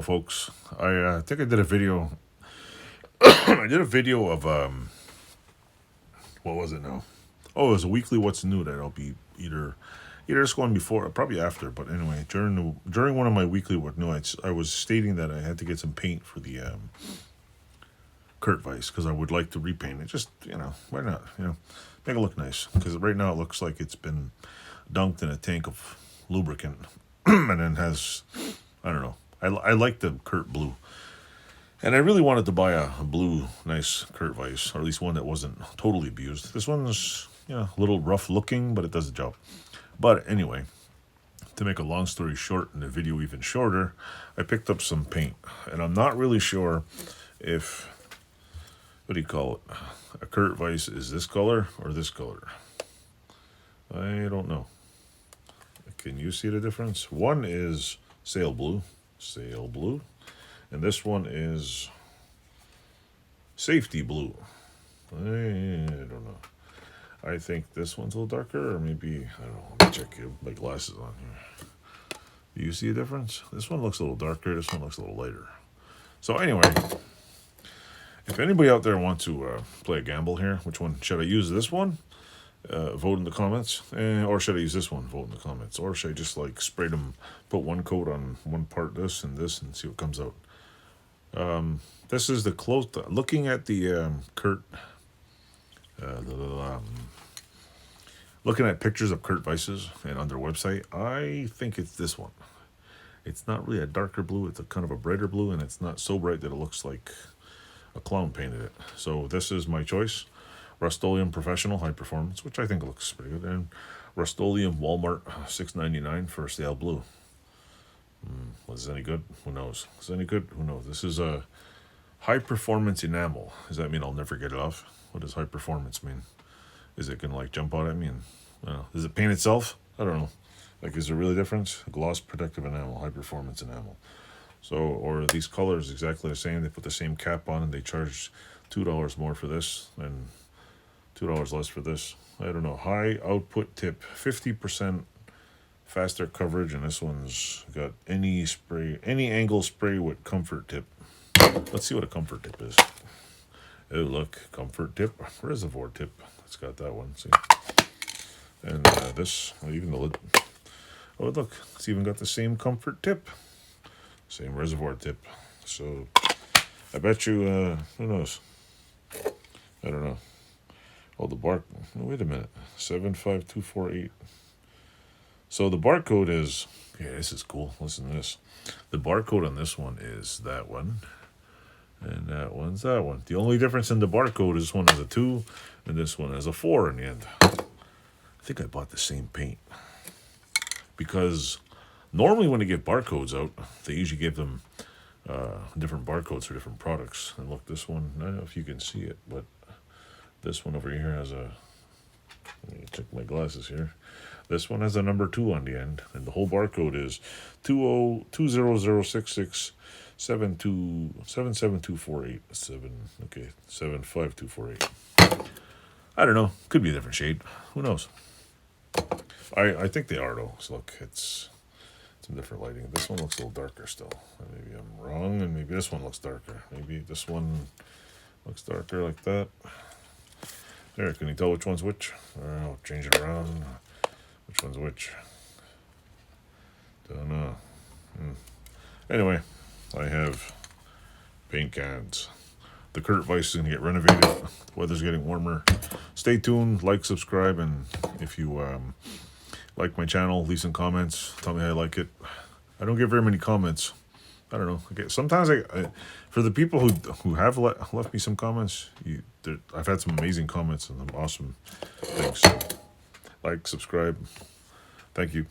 folks. I think I did a video. I did a video of what was it now? Oh, it was a weekly what's new that I'll be either just going before, probably after. But anyway, during one of my weekly what new, I was stating that I had to get some paint for the Kurt Vise because I would like to repaint it. Just why not? Make it look nice. Because right now it looks like it's been dunked in a tank of lubricant, and then has, I don't know. I like the Kurt blue. And I really wanted to buy a blue, nice Kurt Vise, or at least one that wasn't totally abused. This one's, a little rough looking, but it does the job. But anyway, to make a long story short and the video even shorter, I picked up some paint. And I'm not really sure if, what do you call it? A Kurt Vise is this color or this color. I don't know. Can you see the difference? One is sail blue. And this one is safety blue. I don't know. I think this one's a little darker, or maybe, I don't know. Let me check my glasses on here. Do you see a difference? This one looks a little darker. This one looks a little lighter. So anyway, if anybody out there wants to play a gamble here, which one? Should I use this one? Vote in the comments. Or should I use this one? Vote in the comments. Or should I just spray them, put one coat on one part this, and see what comes out? This is the close, looking at the Kurt, looking at pictures of Kurt Vises and on their website, I think it's this one. It's not really a darker blue, it's a kind of a brighter blue, and it's not so bright that it looks like a clown painted it. So this is my choice. Rust-Oleum Professional High Performance, which I think looks pretty good, and Rust-Oleum Walmart $6.99 for Stale Blue. Was this any good? Who knows? Is it any good? Who knows? This is a high performance enamel. Does that mean I'll never get it off? What does high performance mean? Is it gonna jump out at me? And does it paint itself? I don't know. Is there really a difference? Gloss protective enamel, high performance enamel. So, or these colors exactly the same? They put the same cap on and they charge $2 more for this and $2 less for this. I don't know. High output tip, 50% faster coverage, and this one's got any angle spray with comfort tip. Let's see what a comfort tip is. Oh, look, comfort tip, reservoir tip. It's got that one. See, and this, even the lid. Oh, look, it's even got the same comfort tip, same reservoir tip. So, I bet you, who knows? I don't know. Oh, the bar. Wait a minute. 75248. So the barcode is. Yeah, this is cool. Listen to this. The barcode on this one is that one, and that one's that one. The only difference in the barcode is this one has a 2, and this one has a 4 in the end. I think I bought the same paint because normally when they give barcodes out, they usually give them different barcodes for different products. And look, this one. I don't know if you can see it, but this one over here has a, let me check my glasses here. This one has a number 2 on the end, and the whole barcode is 2006672777248. 75248. I don't know. Could be a different shade. Who knows? I think they are though. So look, it's some different lighting. This one looks a little darker still. Maybe I'm wrong, and maybe this one looks darker. Maybe this one looks darker like that. There, can you tell which one's which? I'll change it around. Which one's which? Don't know. Anyway, I have paint cans. The Kurt Vise is going to get renovated. The weather's getting warmer. Stay tuned, like, subscribe, and if you like my channel, leave some comments. Tell me how you like it. I don't get very many comments. I don't know. Okay, sometimes I for the people who have left me some comments, I've had some amazing comments and some awesome things. So, like, subscribe. Thank you.